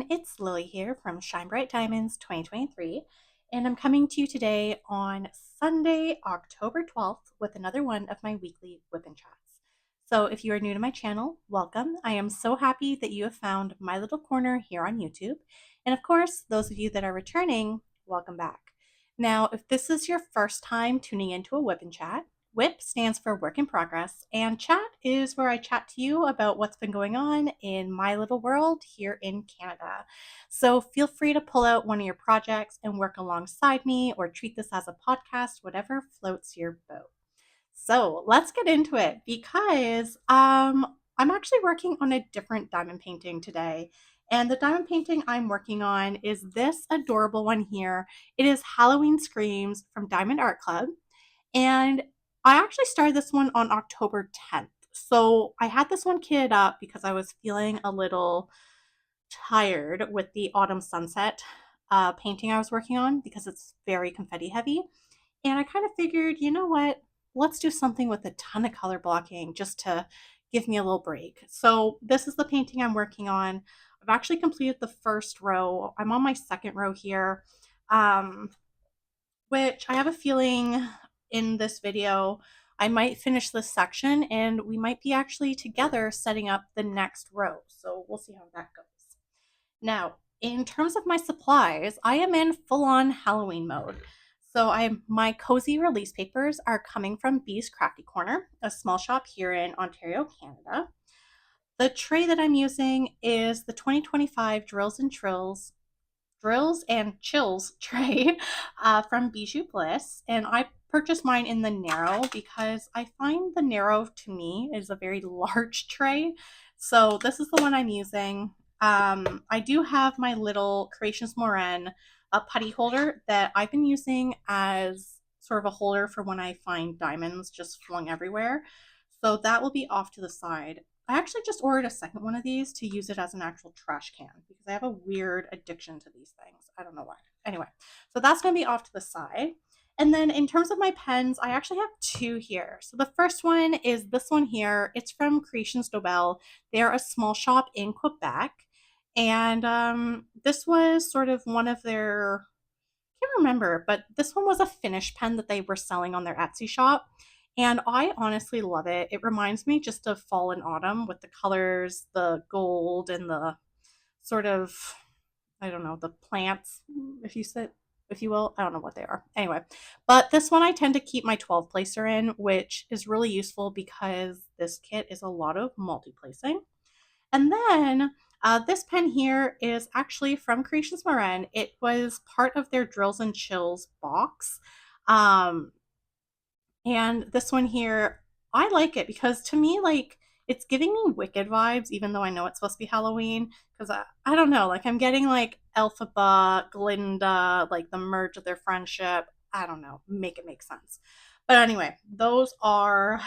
it's Lily here from Shine Bright Diamonds 2023, and I'm coming to you today on Sunday, October 12th, with another one of my weekly WIP'n chats. So, if you are new to my channel, welcome. I am so happy that you have found my little corner here on YouTube, and of course, those of you that are returning, welcome back. Now, if this is your first time tuning into a WIP'n chat, WIP stands for Work in Progress, and chat is where I chat to you about what's been going on in my little world here in Canada. So feel free to pull out one of your projects and work alongside me or treat this as a podcast, whatever floats your boat. So let's get into it because I'm actually working on a different diamond painting today. And the diamond painting I'm working on is this adorable one here. It is Halloween Screams from Diamond Art Club. And I actually started this one on October 10th. So I had this one kitted up because I was feeling a little tired with the autumn sunset painting I was working on because it's very confetti heavy. And I kind of figured, you know what? Let's do something with a ton of color blocking just to give me a little break. So this is the painting I'm working on. I've actually completed the first row. I'm on my second row here. Which I have a feeling in this video I might finish this section and we might be actually together setting up the next row. So we'll see how that goes. Now, in terms of my supplies, I am in full-on Halloween mode. So my cozy release papers are coming from Bee's Crafty Corner, a small shop here in Ontario, Canada. The tray that I'm using is the 2025 Drills and Chills tray from Bijou Bliss. And I purchased mine in the narrow because I find the narrow to me is a very large tray. So this is the one I'm using. I do have my little Creations Moran putty holder that I've been using as sort of a holder for when I find diamonds just flung everywhere. So that will be off to the side. I actually just ordered a second one of these to use it as an actual trash can because I have a weird addiction to these things. I don't know why. Anyway, so that's going to be off to the side. And then in terms of my pens, I actually have two here. So the first one is this one here. It's from Creations Dobel. They're a small shop in Quebec. And this was sort of one of their, I can't remember, but this one was a finish pen that they were selling on their Etsy shop. And I honestly love it. It reminds me just of fall and autumn with the colors, the gold and the sort of, I don't know, the plants, if you will. I don't know what they are. Anyway, but this one I tend to keep my 12 placer in, which is really useful because this kit is a lot of multi-placing. And then this pen here is actually from Creations Moran. It was part of their Drills and Chills box. Um, and this one here, I like it because to me, like, it's giving me Wicked vibes, even though I know it's supposed to be Halloween. Because I don't know, like, I'm getting like Elphaba, Glinda, like the merge of their friendship. I don't know, make it make sense. But anyway, those are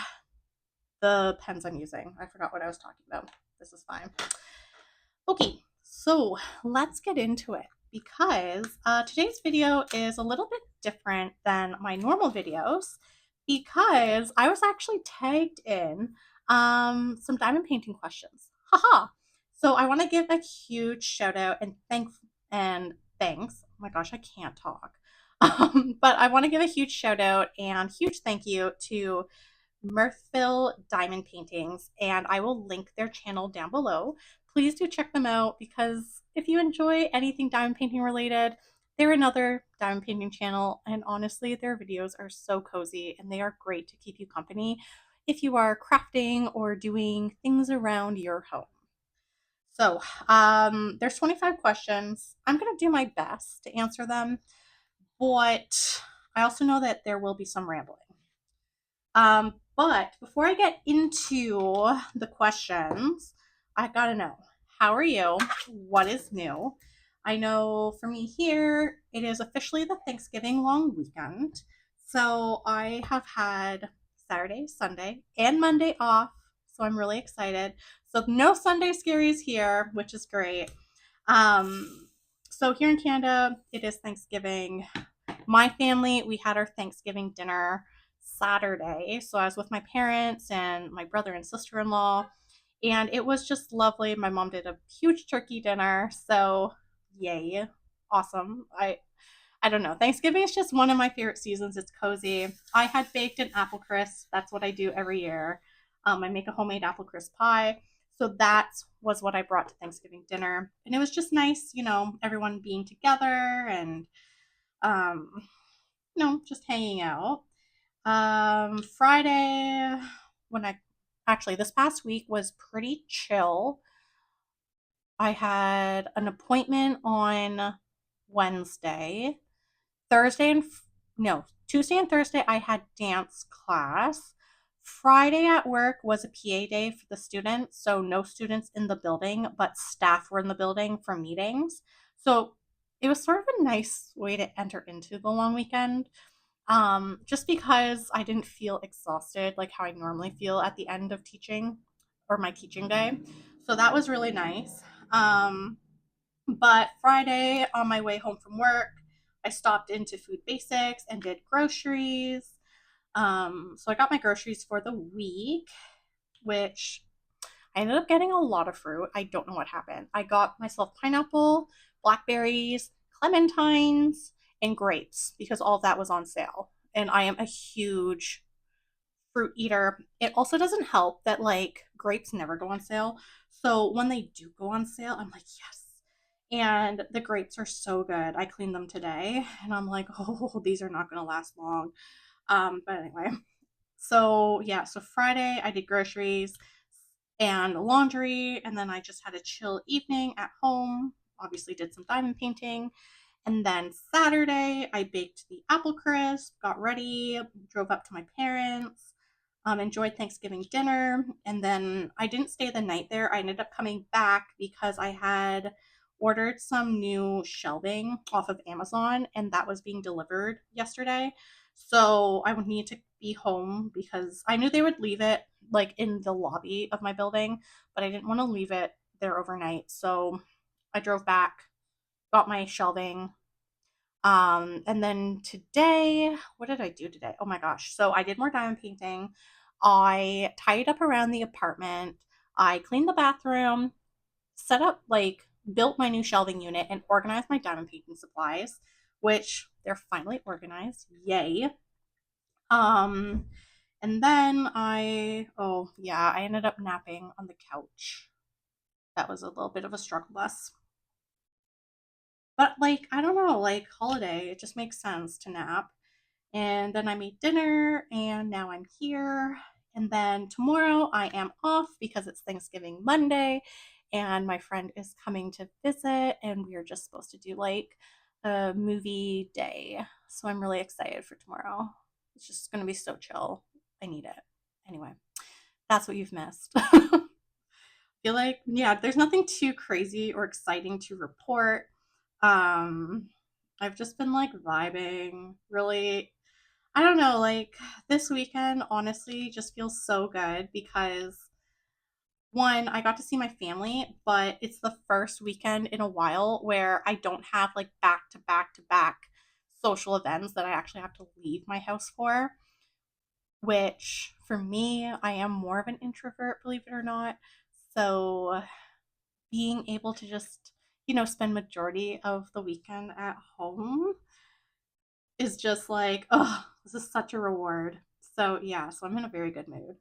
the pens I'm using. I forgot what I was talking about. This is fine. Okay, so let's get into it because today's video is a little bit different than my normal videos because I was actually tagged in some diamond painting questions. Haha. So I want to give a huge shout out and thanks. Oh my gosh, I can't talk. But I want to give a huge shout out and huge thank you to Mirthville Diamond Paintings, and I will link their channel down below. Please do check them out because if you enjoy anything diamond painting related, they're another diamond painting channel, and honestly, their videos are so cozy and they are great to keep you company if you are crafting or doing things around your home. So, there's 25 questions. I'm going to do my best to answer them, but I also know that there will be some rambling. But before I get into the questions, I gotta know, how are you? What is new? I know for me here, it is officially the Thanksgiving long weekend. So I have had Saturday, Sunday, and Monday off. So I'm really excited. So no Sunday scaries here, which is great. So here in Canada, it is Thanksgiving. My family, we had our Thanksgiving dinner Saturday. So I was with my parents and my brother and sister-in-law. And it was just lovely. My mom did a huge turkey dinner, so yay, awesome. I don't know. Thanksgiving is just one of my favorite seasons. It's cozy. I had baked an apple crisp. That's what I do every year. I make a homemade apple crisp pie. So that was what I brought to Thanksgiving dinner. And it was just nice, everyone being together and, um, just hanging out. Friday, when I actually, this past week was pretty chill. I had an appointment on Wednesday. Thursday and no, Tuesday and Thursday I had dance class. Friday at work was a PA day for the students, so no students in the building, but staff were in the building for meetings. So it was sort of a nice way to enter into the long weekend. Just because I didn't feel exhausted like how I normally feel at the end of teaching or my teaching day. So that was really nice. Um, but Friday, on my way home from work, I stopped into Food Basics and did groceries. So I got my groceries for the week, which I ended up getting a lot of fruit. I don't know what happened. I got myself pineapple, blackberries, clementines, and grapes because all of that was on sale. And I am a huge fruit eater. It also doesn't help that like grapes never go on sale. So when they do go on sale, I'm like, yes. And the grapes are so good. I cleaned them today and I'm like, oh, these are not going to last long. But anyway, so yeah, so Friday I did groceries and laundry, and then I just had a chill evening at home. Obviously, did some diamond painting. And then Saturday, I baked the apple crisp, got ready, drove up to my parents, enjoyed Thanksgiving dinner. And then I didn't stay the night there. I ended up coming back because I had ordered some new shelving off of Amazon and that was being delivered yesterday. So I would need to be home because I knew they would leave it like in the lobby of my building, but I didn't want to leave it there overnight. So I drove back, got my shelving, and then today, what did I do today? Oh my gosh. So I did more diamond painting. I tied up around the apartment. I cleaned the bathroom, set up like built my new shelving unit and organized my diamond painting supplies, which they're finally organized. Yay. Um and then oh yeah, I ended up napping on the couch. That was a little bit of a struggle bus. But like, I don't know, like holiday, it just makes sense to nap. And then I made dinner, and now I'm here. And then tomorrow I am off because it's Thanksgiving Monday, and my friend is coming to visit, and we are just supposed to do like a movie day. So I'm really excited for tomorrow. It's just going to be so chill. I need it. Anyway, that's what you've missed. I feel like, yeah, there's nothing too crazy or exciting to report. Um, I've just been like vibing, really. I don't know, like this weekend honestly just feels so good because one, I got to see my family, but it's the first weekend in a while where I don't have like back to back to back social events that I actually have to leave my house for, which for me, I am more of an introvert, believe it or not. So being able to just, spend majority of the weekend at home is just like, oh, this is such a reward. So yeah, so I'm in a very good mood.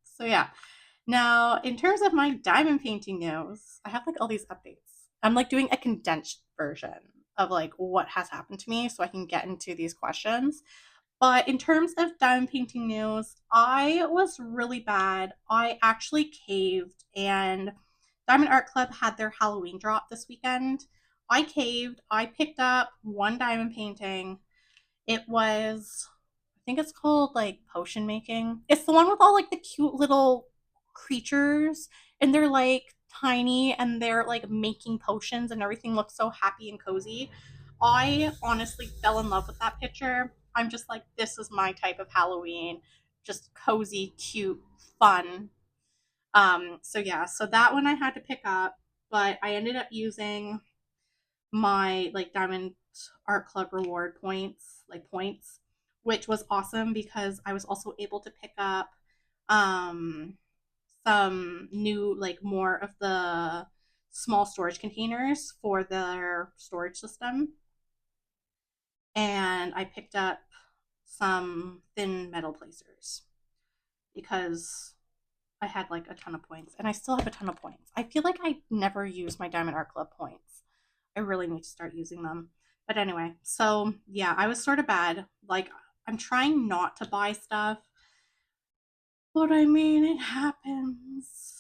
So yeah. Now, in terms of my diamond painting news, I have like all these updates. I'm like doing a condensed version of like what has happened to me so I can get into these questions. But in terms of diamond painting news, I was really bad. I actually caved, and Diamond Art Club had their Halloween drop this weekend. I caved. I picked up one diamond painting. It was, I think it's called like potion making. It's the one with all like the cute little creatures, and they're like tiny and they're like making potions, and everything looks so happy and cozy. I honestly fell in love with that picture. I'm just like, this is my type of Halloween. Just cozy, cute, fun. So yeah, so that one I had to pick up, but I ended up using my like Diamond Art Club reward points, which was awesome because I was also able to pick up some new, like more of the small storage containers for their storage system. And I picked up some thin metal placers because I had like a ton of points and I still have a ton of points. I feel like I never use my Diamond Art Club points. I really need to start using them. But anyway, so yeah, I was sort of bad. Like, I'm trying not to buy stuff, but I mean, it happens.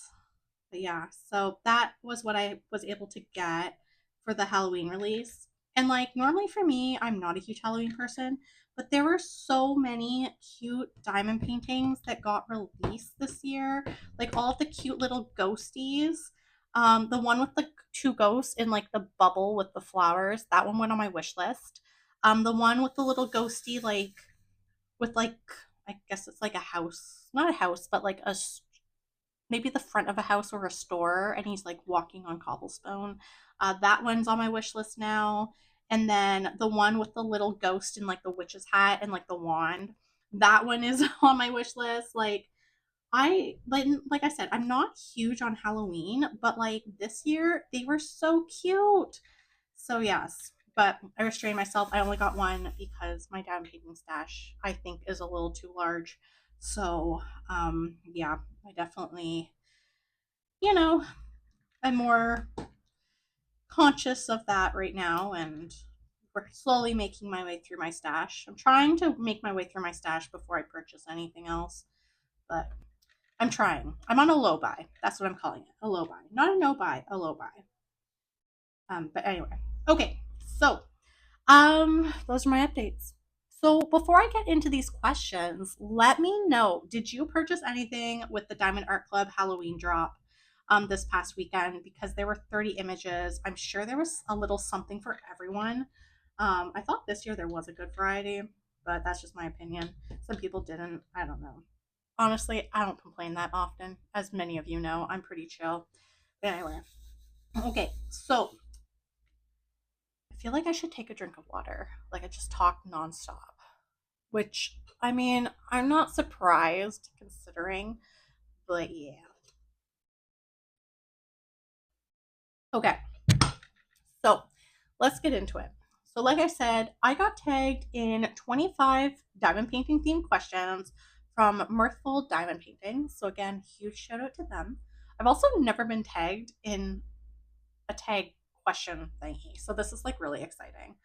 But yeah, so that was what I was able to get for the Halloween release. And like normally for me, I'm not a huge Halloween person, but there were so many cute diamond paintings that got released this year. Like all of the cute little ghosties. The one with the two ghosts in like the bubble with the flowers, that one went on my wish list. The one with the little ghosty like with like I guess it's like a house, not a house, but like a maybe the front of a house or a store, and he's like walking on cobblestone. That one's on my wish list now. And then the one with the little ghost in like the witch's hat and like the wand, that one is on my wish list. Like I said, I'm not huge on Halloween, but like this year they were so cute. So yes, but I restrained myself. I only got one because my diamond painting stash I think is a little too large. So yeah, I definitely, you know, I'm more conscious of that right now, and we're slowly making my way through my stash. I'm trying to make my way through my stash before I purchase anything else, but I'm trying. I'm on a low buy. That's what I'm calling it. A low buy. Not a no buy, a low buy. But anyway. Okay. So, those are my updates. So, before I get into these questions, let me know, did you purchase anything with the Diamond Art Club Halloween drop this past weekend? Because there were 30 images. I'm sure there was a little something for everyone. I thought this year there was a good variety, but that's just my opinion. Some people didn't. I don't know. Honestly, I don't complain that often. As many of you know, I'm pretty chill. But anyway, okay, so I feel like I should take a drink of water. Like I just talk nonstop, which I mean, I'm not surprised considering, but yeah. Okay, so let's get into it. So, like I said, I got tagged in 25 diamond painting themed questions from Mirthful Diamond Painting. So, again, huge shout out to them. I've also never been tagged in a tag question thingy. So this is like really exciting.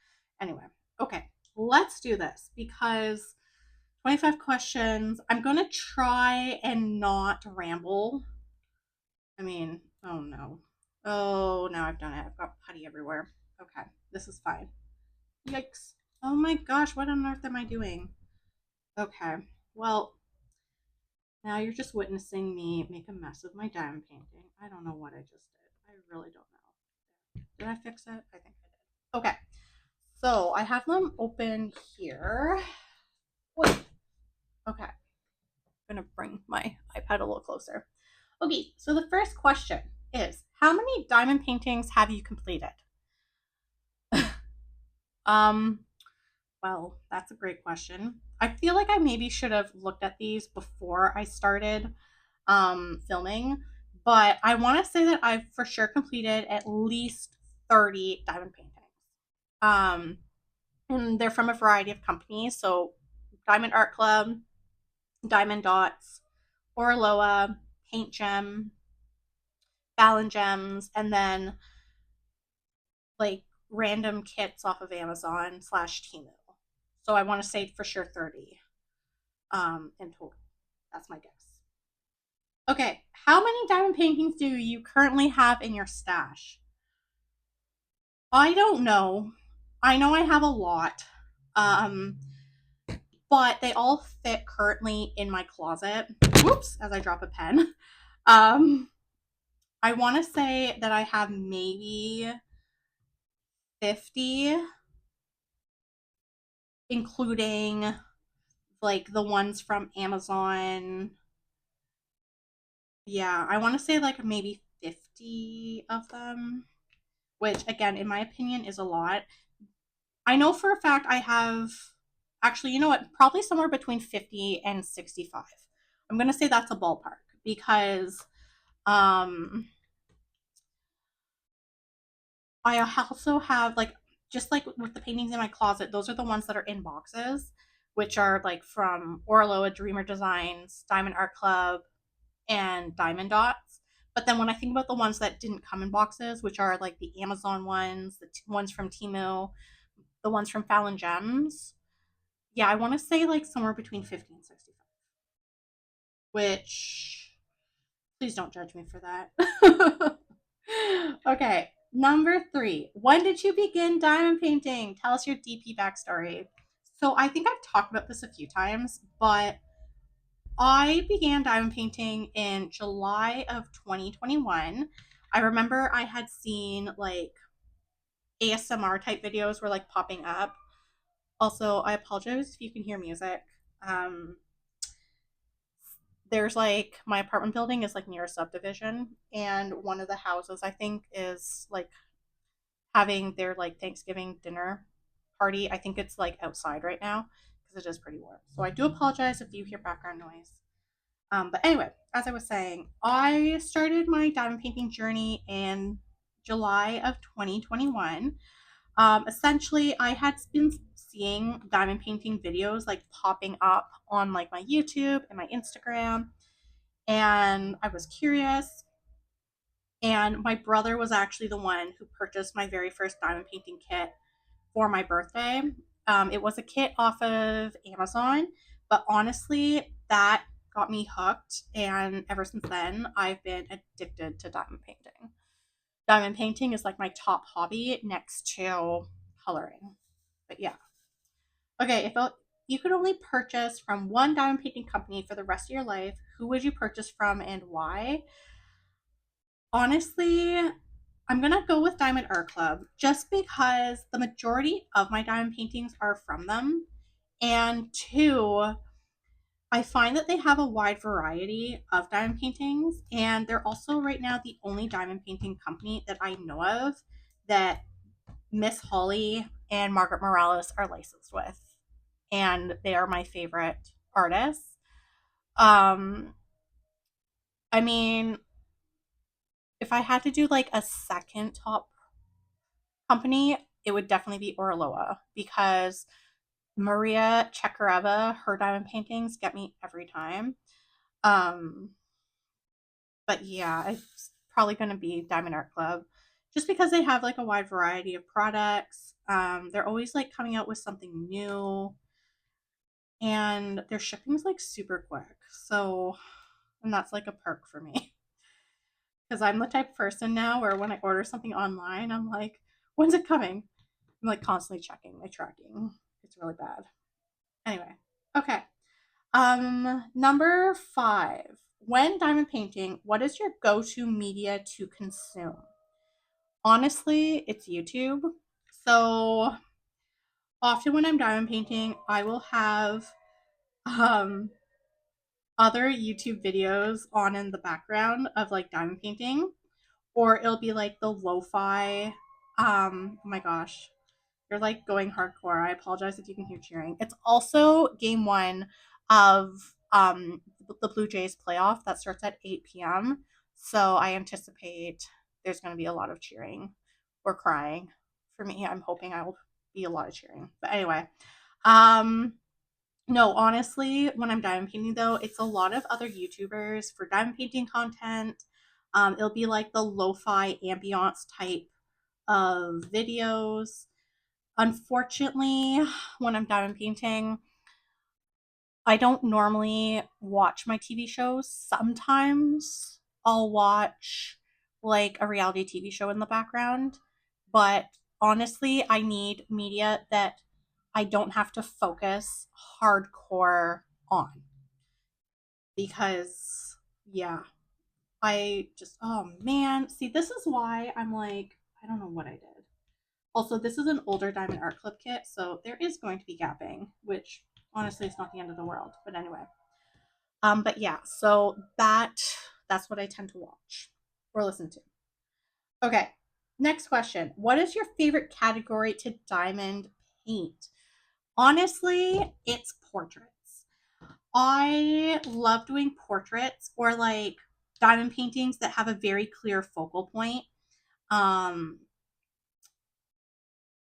Anyway, okay, let's do this because 25 questions. I'm going to try and not ramble. I mean, oh no. Oh, now I've done it. I've got putty everywhere. Okay, this is fine. Yikes. Oh my gosh, what on earth am I doing? Okay, well, now you're just witnessing me make a mess of my diamond painting. I don't know what I just did. I really don't know. Did I fix it? I think I did. Okay, so I have them open here. Wait. Okay, I'm gonna bring my iPad a little closer. Okay, so the first question is, how many diamond paintings have you completed? um, well, that's a great question. I feel like I maybe should have looked at these before I started filming, but I want to say that I've for sure completed at least 30 diamond paintings. Um, and they're from a variety of companies. So, Diamond Art Club, Diamond Dots, Orloa, Paint Gem, Fallon Gems, and then like random kits off of Amazon slash Temu. So I want to say for sure 30 in total. That's my guess. Okay, how many diamond paintings do you currently have in your stash? I don't know. I know I have a lot. Um, but they all fit currently in my closet. Whoops, as I drop a pen. Um, I want to say that I have maybe 50, including like the ones from Amazon. Yeah, I want to say like maybe 50 of them, which again, in my opinion, is a lot. I know for a fact I have actually, you know what, probably somewhere between 50 and 65. I'm going to say that's a ballpark. because um I also have like, just like with the paintings in my closet, those are the ones that are in boxes, which are like from Orloa Dreamer Designs, Diamond Art Club, and Diamond Dots. But then when I think about the ones that didn't come in boxes, which are like the Amazon ones, the ones from Temu, the ones from Fallon Gems, yeah, I want to say like somewhere between 50 and 65, which please don't judge me for that. Okay, number three. When did you begin diamond painting? Tell us your DP backstory. So I think I've talked about this a few times, but I began diamond painting in July of 2021. I remember I had seen like ASMR type videos were like popping up. Also, I apologize if you can hear music. Um, there's like my apartment building is like near a subdivision, and one of the houses I think is like having their like Thanksgiving dinner party. I think it's like outside right now because it is pretty warm. So I do apologize if you hear background noise. But anyway, as I was saying, I started my diamond painting journey in July of 2021. Essentially, I had been seeing diamond painting videos like popping up on like my YouTube and my Instagram, and I was curious. And my brother was actually the one who purchased my very first diamond painting kit for my birthday. It was a kit off of Amazon, but honestly, that got me hooked. And ever since then, I've been addicted to diamond painting. Diamond painting is like my top hobby next to coloring. But yeah. Okay, if you could only purchase from one diamond painting company for the rest of your life, who would you purchase from and why? Honestly, I'm gonna go with Diamond Art Club just because the majority of my diamond paintings are from them. And two, I find that they have a wide variety of diamond paintings, and they're also right now the only diamond painting company that I know of that Miss Holly and Margaret Morales are licensed with. And they are my favorite artists. Um, I mean, if I had to do like a second top company, it would definitely be Orloa because Maria Chekareva, her diamond paintings get me every time. Um, but yeah, it's probably going to be Diamond Art Club just because they have like a wide variety of products. They're always like coming out with something new, and their shipping's like super quick. So, and that's like a perk for me because I'm the type of person now where when I order something online, I'm like, when's it coming? I'm like constantly checking my tracking. It's really bad. Anyway, okay. Number five. When diamond painting, what is your go-to media to consume? Honestly, it's YouTube. So often when I'm diamond painting, I will have um other YouTube videos on in the background of like diamond painting, or it'll be like the lo-fi. Oh my gosh, you're like going hardcore. I apologize if you can hear cheering. It's also game one of the Blue Jays playoff that starts at 8 p.m. So I anticipate there's going to be a lot of cheering or crying. For me, I'm hoping I will be a lot of cheering. But anyway, um, no, honestly, when I'm diamond painting though, it's a lot of other YouTubers for diamond painting content. It'll be like the lo-fi ambiance type of videos. Unfortunately, when I'm diamond painting, I don't normally watch my TV shows. Sometimes I'll watch like a reality TV show in the background, but honestly, I need media that I don't have to focus hardcore on because, yeah, I just, oh man. See, this is why I'm like, I don't know what I did. Also, this is an older Diamond Art Club kit, so there is going to be gapping, which honestly is not the end of the world. But anyway, but yeah, so that's what I tend to watch or listen to. Okay, next question: what is your favorite category to diamond paint? Honestly, it's portraits. I love doing portraits or like diamond paintings that have a very clear focal point. Um,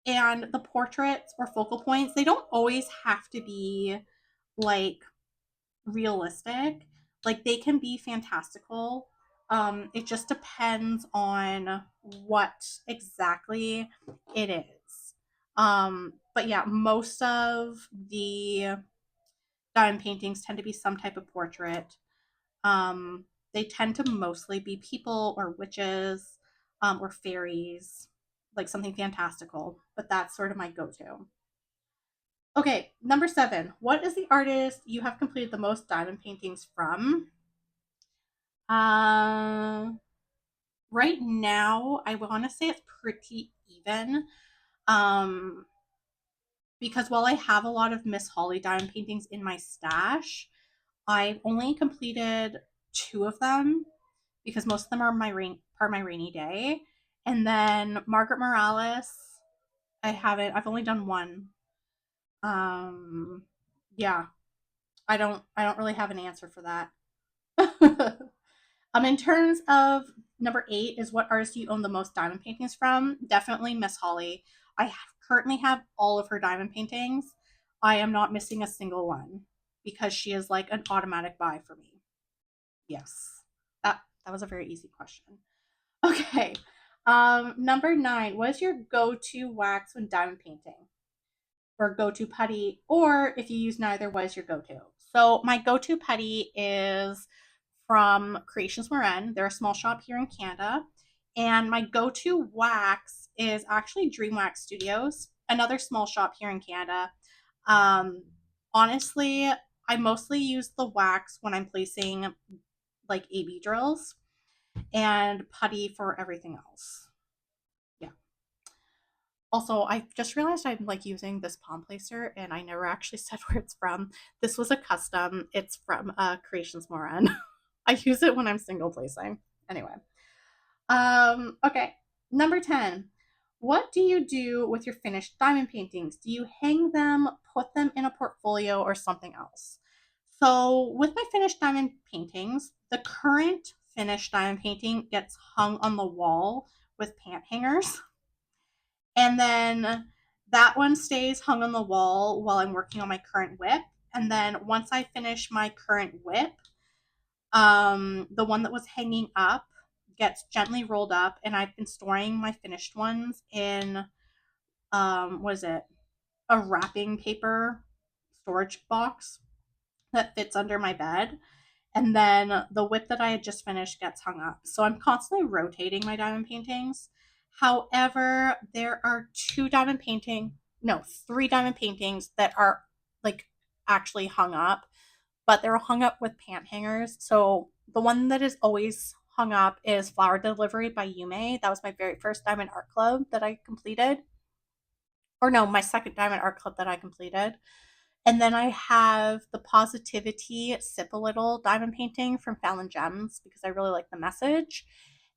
and the portraits or focal points, they don't always have to be like realistic. Like they can be fantastical. It just depends on what exactly it is. But yeah, most of the diamond paintings tend to be some type of portrait. Um, they tend to mostly be people or witches or fairies, like something fantastical. But that's sort of my go-to. Okay, number 7. What is the artist you have completed the most diamond paintings from? Uh, right now, I want to say it's pretty even. Um, because while I have a lot of Miss Holly diamond paintings in my stash, I've only completed 2 of them because most of them are my rainy day. And then Margaret Morales, I haven't. I've only done one. Um, yeah, I don't really have an answer for that. In terms of number 8 is what artist do you own the most diamond paintings from? Definitely Miss Holly. Currently have all of her diamond paintings. I am not missing a single one because she is like an automatic buy for me. Yes. That was a very easy question. Okay. Number 9. What is your go-to wax when diamond painting? Or go-to putty? Or if you use neither, what is your go-to? So my go-to putty is from Creations Marin. They're a small shop here in Canada. And my go-to wax is actually Dream Wax Studios, another small shop here in Canada. Um, honestly, I mostly use the wax when I'm placing like AB drills and putty for everything else. Yeah. Also, I just realized I'm like using this palm placer and I never actually said where it's from. This was a custom. It's from Creations Moran. I use it when I'm single placing. Anyway. Okay. Number 10. What do you do with your finished diamond paintings? Do you hang them, put them in a portfolio, or something else? So, with my finished diamond paintings, the current finished diamond painting gets hung on the wall with pant hangers. And then that one stays hung on the wall while I'm working on my current whip. And then once I finish my current whip, the one that was hanging up gets gently rolled up, and I've been storing my finished ones in what is it? A wrapping paper storage box that fits under my bed. And then the whip that I had just finished gets hung up. So I'm constantly rotating my diamond paintings. However, there are three diamond paintings that are like actually hung up, but they're hung up with pant hangers. So the one that is always hung up is Flower Delivery by Yume. That was my very first diamond art club that I completed. Or no, my second diamond art club that I completed. And then I have the Positivity Sip a Little diamond painting from Fallon Gems because I really like the message.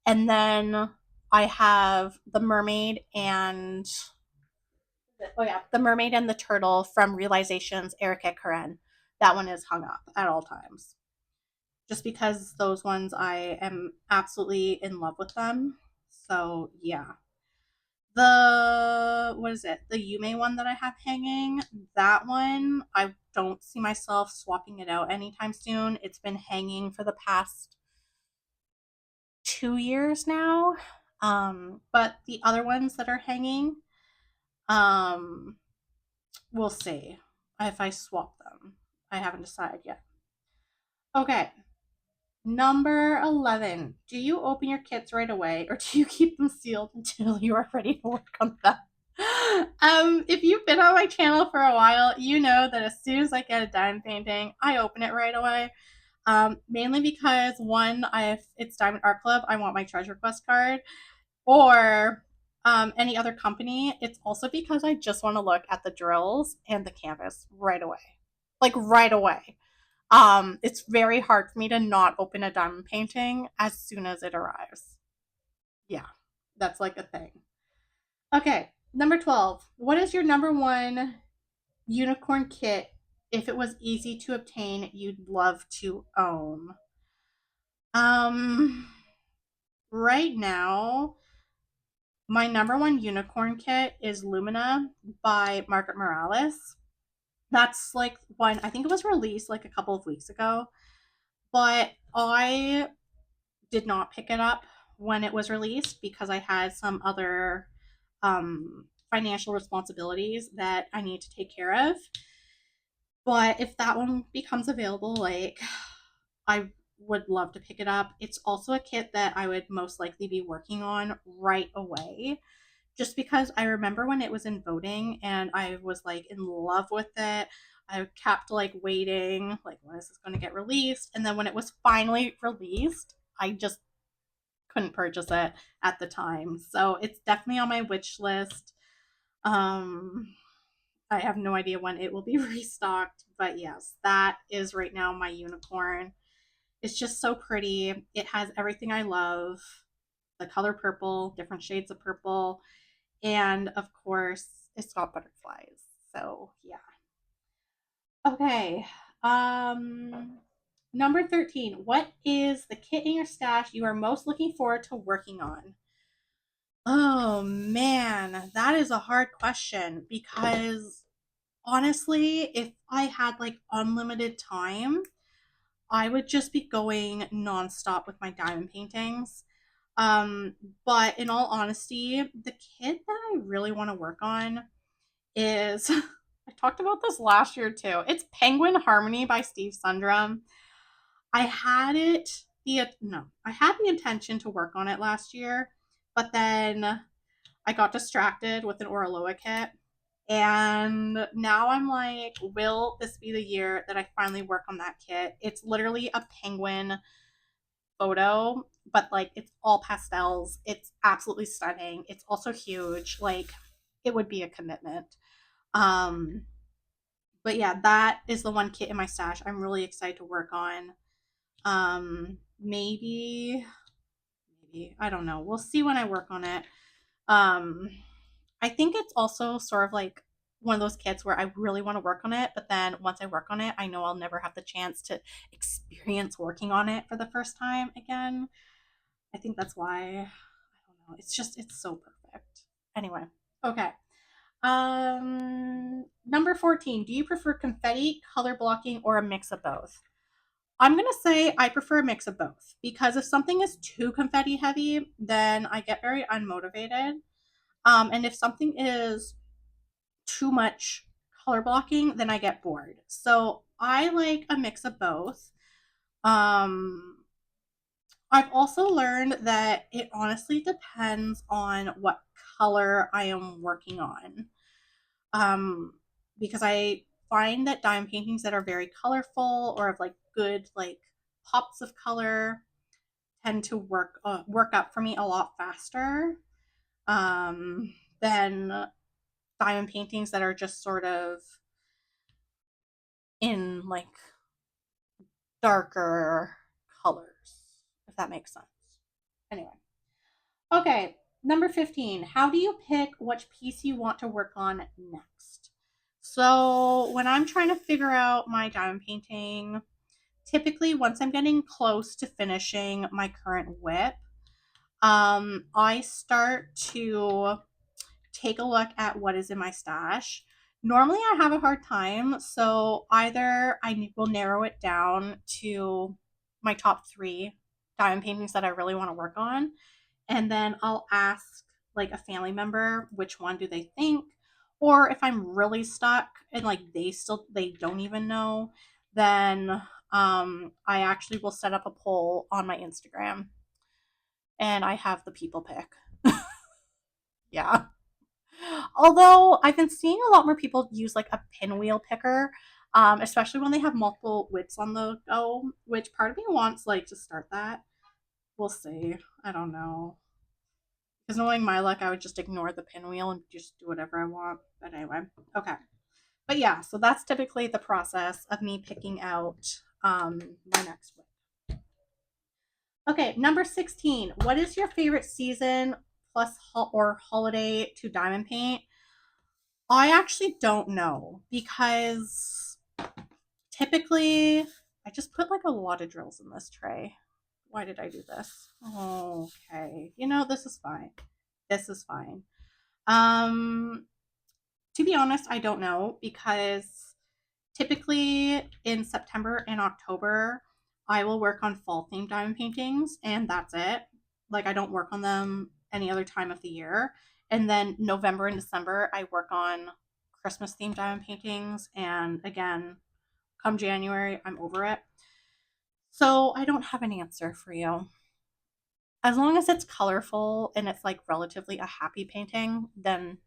And then I have the mermaid and the turtle from Realizations Erica Karen. That one is hung up at all times. Just because those ones I am absolutely in love with them. So yeah. The what is it? The Yume one that I have hanging, that one I don't see myself swapping it out anytime soon. It's been hanging for the past 2 years now. But the other ones that are hanging, um, we'll see if I swap them. I haven't decided yet. Okay, number 11. Do you open your kits right away or do you keep them sealed until you are ready to work on them? If you've been on my channel for a while, you know that as soon as I get a diamond painting, I open it right away. Mainly because one, if it's Diamond Art Club, I want my treasure quest card, or any other company. It's also because I just want to look at the drills and the canvas right away, like right away. It's very hard for me to not open a diamond painting as soon as it arrives. Yeah, that's like a thing. Okay, number 12. What is your number one unicorn kit if it was easy to obtain, you'd love to own? Um, right now, my number one unicorn kit is Lumina by Margaret Morales. That's like one, I think it was released like a couple of weeks ago, but I did not pick it up when it was released because I had some other financial responsibilities that I need to take care of. But if that one becomes available, like I would love to pick it up. It's also a kit that I would most likely be working on right away. Just because I remember when it was in voting and I was like in love with it. I kept like waiting, like when is this going to get released? And then when it was finally released, I just couldn't purchase it at the time. So it's definitely on my wish list. Um, I have no idea when it will be restocked, but yes, that is right now my unicorn. It's just so pretty. It has everything I love, the color purple, different shades of purple, and of course, it's got butterflies. So, yeah. Okay. Number 13. What is the kit in your stash you are most looking forward to working on? Oh man, that is a hard question because honestly, if I had like unlimited time, I would just be going nonstop with my diamond paintings. Um, but in all honesty, the kit that I really want to work on is I talked about this last year too. It's Penguin Harmony by Steve Sundrum. I had it the no, I had the intention to work on it last year, but then I got distracted with an Oraloa kit. And now I'm like, will this be the year that I finally work on that kit? It's literally a penguin photo, but like it's all pastels. It's absolutely stunning. It's also huge. Like it would be a commitment. Um, but yeah, that is the one kit in my stash I'm really excited to work on. Maybe, maybe I don't know. We'll see when I work on it. Um, I think it's also sort of like one of those kits where I really want to work on it, but then once I work on it, I know I'll never have the chance to experience working on it for the first time again. I think that's why I don't know. It's so perfect. Anyway, okay. Number 14. Do you prefer confetti, color blocking, or a mix of both? I'm gonna say I prefer a mix of both because if something is too confetti heavy, then I get very unmotivated. And if something is too much color blocking, then I get bored. So I like a mix of both. Um, I've also learned that it honestly depends on what color I am working on. Um, because I find that dime paintings that are very colorful or have like good like pops of color tend to work up for me a lot faster than diamond paintings that are just sort of in like darker colors, if that makes sense. Anyway, okay, number 15. How do you pick which piece you want to work on next? So, when I'm trying to figure out my diamond painting, typically once I'm getting close to finishing my current whip, I start to take a look at what is in my stash. Normally, I have a hard time, so either I will narrow it down to my top three diamond paintings that I really want to work on, and then I'll ask like a family member which one do they think, or if I'm really stuck and like they don't even know, then I actually will set up a poll on my Instagram and I have the people pick. Yeah. Although I've been seeing a lot more people use like a pinwheel picker, especially when they have multiple whips on the go, which part of me wants like to start that. We'll see. I don't know. Because knowing my luck, I would just ignore the pinwheel and just do whatever I want. But anyway, okay. But yeah, so that's typically the process of me picking out my next whip. Okay, number 16. What is your favorite season plus or holiday to diamond paint? I actually don't know because typically, I just put like a lot of drills in this tray. Why did I do this? Okay. You know, this is fine. This is fine. Um, to be honest, I don't know because typically in September and October, I will work on fall themed diamond paintings and that's it. Like I don't work on them any other time of the year. And then November and December, I work on Christmas themed diamond paintings. And again, come January, I'm over it. So I don't have an answer for you. As long as it's colorful and it's like relatively a happy painting, then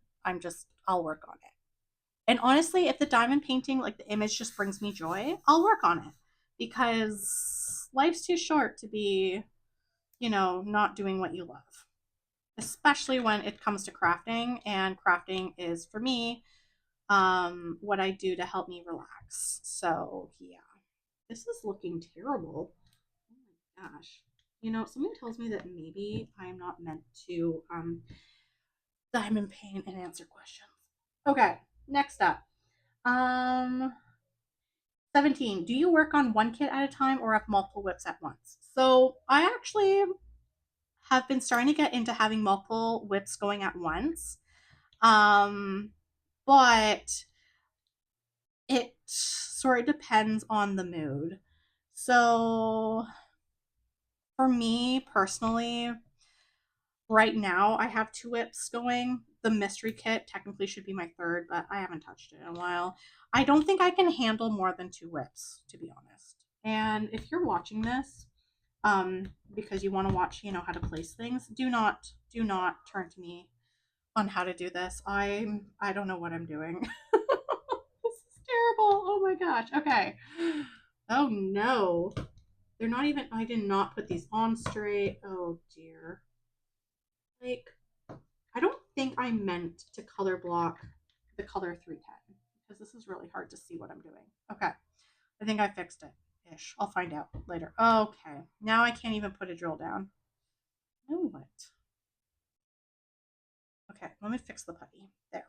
I'll work on it. And honestly, if the diamond painting, like the image just brings me joy, I'll work on it because life's too short to be, not doing what you love, especially when it comes to crafting. And crafting is for me what I do to help me relax. So, yeah, this is looking terrible. Oh my gosh. Something tells me that maybe I'm not meant to diamond paint and answer questions. Okay, next up. Um, 17. Do you work on one kit at a time or have multiple whips at once? So I actually have been starting to get into having multiple whips going at once. Um, but it sort of depends on the mood. So for me personally, right now I have two whips going. The mystery kit technically should be my third, but I haven't touched it in a while. I don't think I can handle more than two whips, to be honest. And if you're watching this, because you want to watch, how to place things, do not turn to me on how to do this. I don't know what I'm doing. This is terrible. Oh my gosh. Okay. Oh no. They're not even I did not put these on straight. Oh dear. Like I don't think I meant to color block the color 310 because this is really hard to see what I'm doing. Okay. I think I fixed it ish. I'll find out later. Okay. Now I can't even put a drill down. Now what? Okay, let me fix the putty. There.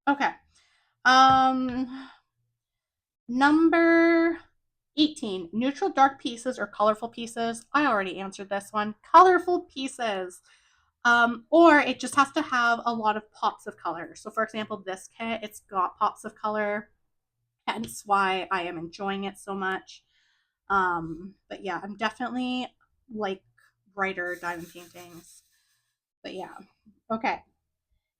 Okay. Um Number 18. Neutral dark pieces or colorful pieces. I already answered this one. Colorful pieces. Or it just has to have a lot of pops of color. So for example, this kit, it's got pops of color, hence why I am enjoying it so much. But yeah, I'm definitely like brighter diamond paintings. But yeah. Okay.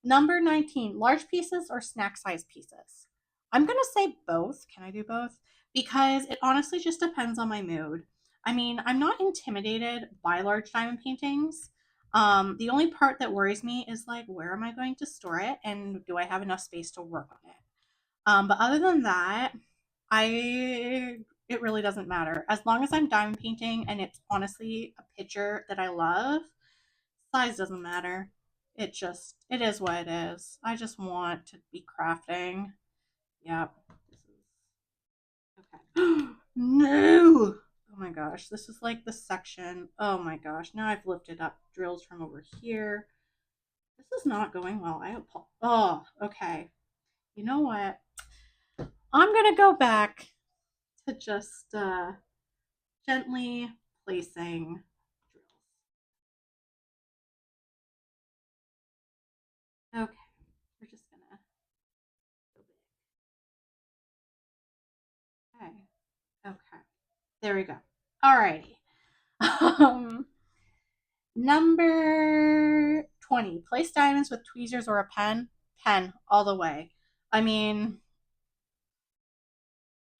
Number 19, large pieces or snack size pieces? I'm going to say both. Can I do both? Because it honestly just depends on my mood. I mean, I'm not intimidated by large diamond paintings. The only part that worries me is like, where am I going to store it and do I have enough space to work on it? But other than that, I it really doesn't matter. As long as I'm diamond painting and it's honestly a picture that I love, size doesn't matter. It is what it is. I just want to be crafting. Yep. This is okay. No. Oh my gosh, this is like the section. Oh my gosh, now I've lifted up drills from over here. This is not going well. Oh, okay. You know what? I'm gonna go back to just gently placing drills. Okay, we're just gonna go back. Okay. Okay. There we go. Alrighty. Um, Number 20. Place diamonds with tweezers or a pen. Pen all the way. I mean,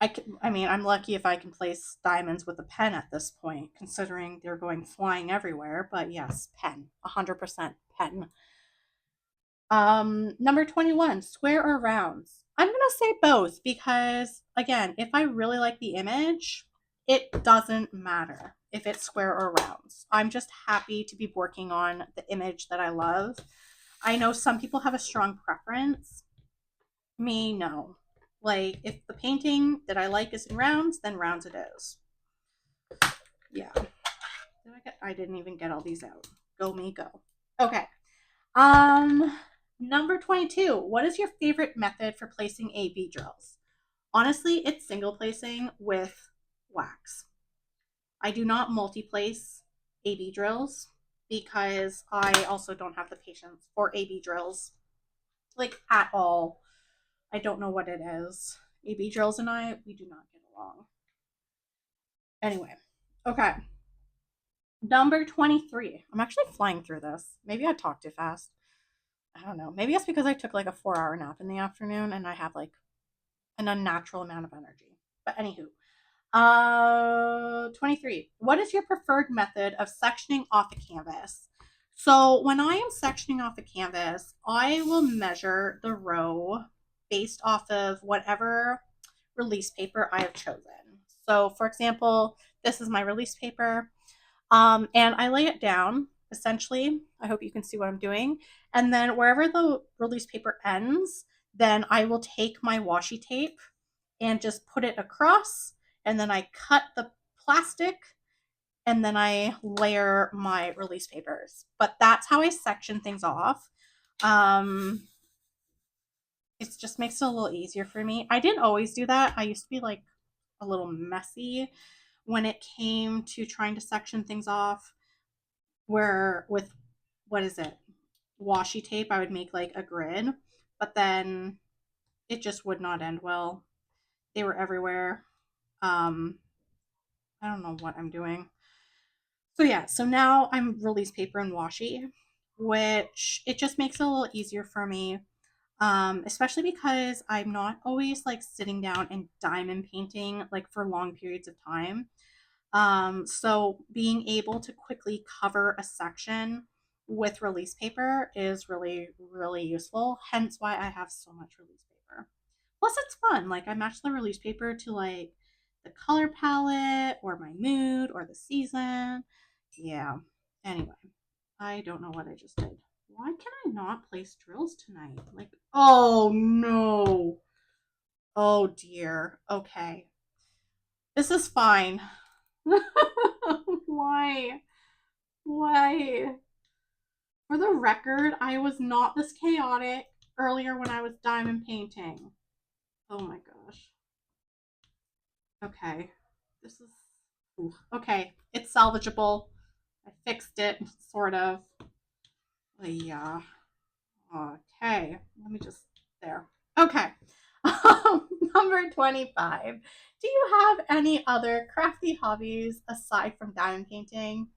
I'm lucky if I can place diamonds with a pen at this point, considering they're going flying everywhere. But yes, pen. 100% pen. Number 21, square or rounds? I'm going to say both because, again, if I really like the image, it doesn't matter if it's square or rounds. I'm just happy to be working on the image that I love. I know some people have a strong preference. Me, no. Like, if the painting that I like is in rounds, then rounds it is. Yeah. I didn't even get all these out. Go me, go. Okay. Um, Number 22. What is your favorite method for placing AB drills? Honestly, it's single placing with wax. I do not multi-place AB drills because I also don't have the patience for AB drills, like at all. I don't know what it is. AB drills and I, we do not get along. Anyway, okay. Number 23. I'm actually flying through this. Maybe I talked too fast. I don't know. Maybe it's because I took like a 4 hour nap in the afternoon and I have like an unnatural amount of energy. But anywho, 23. What is your preferred method of sectioning off a canvas? So when I am sectioning off a canvas, I will measure the row based off of whatever release paper I have chosen. So for example, this is my release paper. And I lay it down essentially. I hope you can see what I'm doing. And then wherever the release paper ends, then I will take my washi tape and just put it across. And then I cut the plastic and then I layer my release papers. But that's how I section things off. Um, it just makes it a little easier for me. I didn't always do that. I used to be like a little messy when it came to trying to section things off where with what is it washi tape I would make like a grid, but then it just would not end well. They were everywhere. um I don't know what I'm doing. So yeah, so now I'm release paper and washi, which it just makes it a little easier for me, especially because I'm not always like sitting down and diamond painting like for long periods of time. So being able to quickly cover a section with release paper is really, really useful. Hence why I have so much release paper. Plus, it's fun. Like, I match the release paper to like the color palette or my mood or the season. Yeah. Anyway, I don't know what I just did. Why can I not place drills tonight? Like, oh no. Oh dear. Okay. This is fine. Why? Why? For the record, I was not this chaotic earlier when I was diamond painting. Oh my gosh. Okay. This is. Ooh, okay. It's salvageable. I fixed it, sort of. Yeah. Okay. Let me just. There. Okay. Number 25. Do you have any other crafty hobbies aside from diamond painting?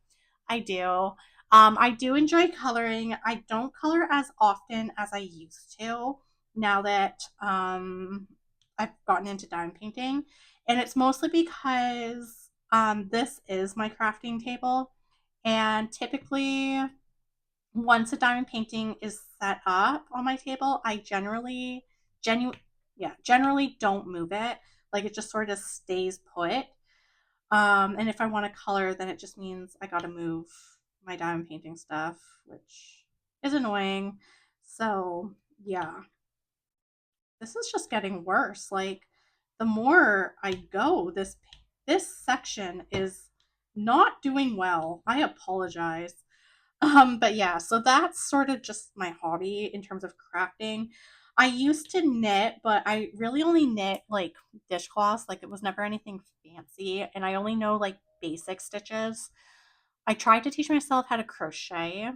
I do. I do enjoy coloring. I don't color as often as I used to now that I've gotten into diamond painting. And it's mostly because this is my crafting table. And typically, once a diamond painting is set up on my table, I generally don't move it. Like it just sort of stays put. And if I want to color, then it just means I got to move my diamond painting stuff, which is annoying. So, yeah, this is just getting worse. Like the more I go, this section is not doing well. I apologize. But yeah, so that's sort of just my hobby in terms of crafting. I used to knit, but I really only knit like dishcloths. Like it was never anything fancy, and I only know like basic stitches. I tried to teach myself how to crochet.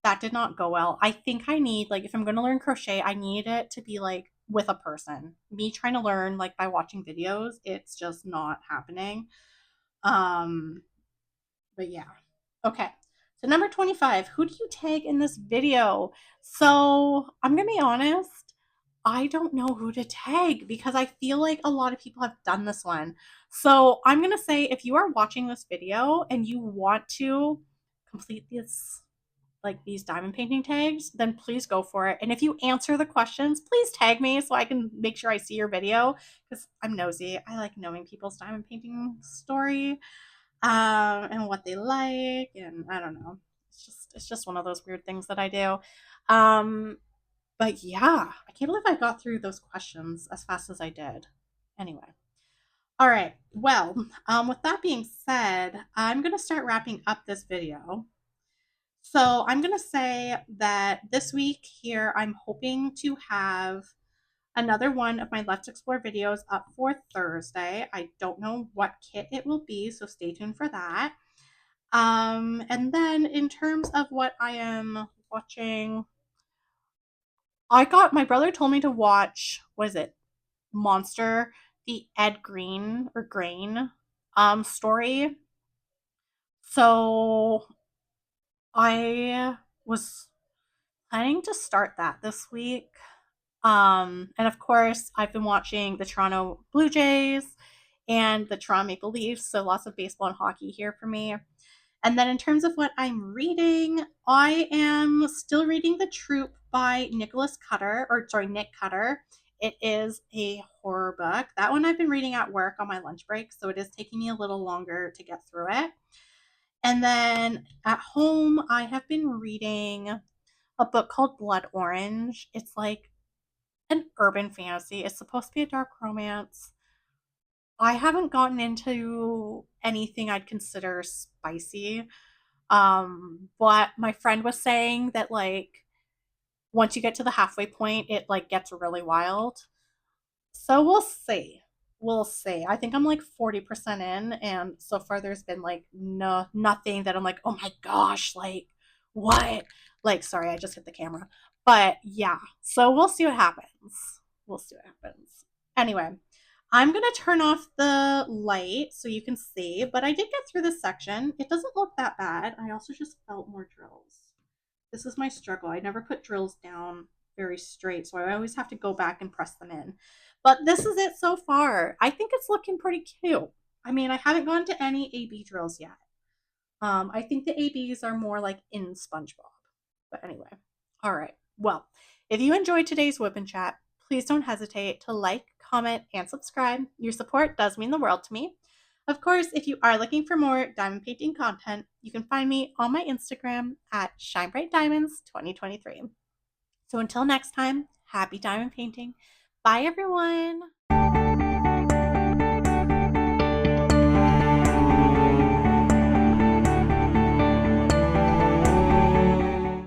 That did not go well. I think I need like if I'm going to learn crochet, I need it to be like with a person. Me trying to learn like by watching videos, it's just not happening. Um but yeah. Okay. So number 25, who do you tag in this video? So I'm gonna be honest, I don't know who to tag because I feel like a lot of people have done this one. So I'm gonna say if you are watching this video and you want to complete this like these diamond painting tags, then please go for it. And if you answer the questions, please tag me so I can make sure I see your video because I'm nosy. I like knowing people's diamond painting story and what they like, and I don't know. It's just one of those weird things that I do. Um, but yeah, I can't believe I got through those questions as fast as I did. Anyway, all right. Well, with that being said, I'm gonna start wrapping up this video. So I'm gonna say that this week here, I'm hoping to have another one of my Let's Explore videos up for Thursday. I don't know what kit it will be, so stay tuned for that. And then in terms of what I am watching, I got my brother told me to watch, what is it? Monster, the Ed Green or Grain story. So I was planning to start that this week. And of course, I've been watching the Toronto Blue Jays and the Toronto Maple Leafs, so lots of baseball and hockey here for me. And then in terms of what I'm reading, I am still reading The Troop by Nick Cutter. It is a horror book. That one I've been reading at work on my lunch break, so it is taking me a little longer to get through it. And then at home, I have been reading a book called Blood Orange. It's like an urban fantasy. It's supposed to be a dark romance. I haven't gotten into anything I'd consider spicy. But my friend was saying that like once you get to the halfway point, it like gets really wild. So we'll see. We'll see. I think I'm like 40% in, and so far there's been like nothing that I'm like, oh my gosh, like what? Like, sorry, I just hit the camera. But yeah, so we'll see what happens. We'll see what happens. Anyway, I'm gonna turn off the light so you can see, but I did get through this section. It doesn't look that bad. I also just felt more drills. This is my struggle. I never put drills down very straight, so I always have to go back and press them in. But this is it so far. I think it's looking pretty cute. I mean, I haven't gone to any AB drills yet. I think the ABs are more like in SpongeBob. But anyway, all right. Well, if you enjoyed today's WIP'n chat, please don't hesitate to like, comment, and subscribe. Your support does mean the world to me. Of course, if you are looking for more diamond painting content, you can find me on my Instagram at ShineBrightDiamonds2023. So until next time, happy diamond painting. Bye, everyone.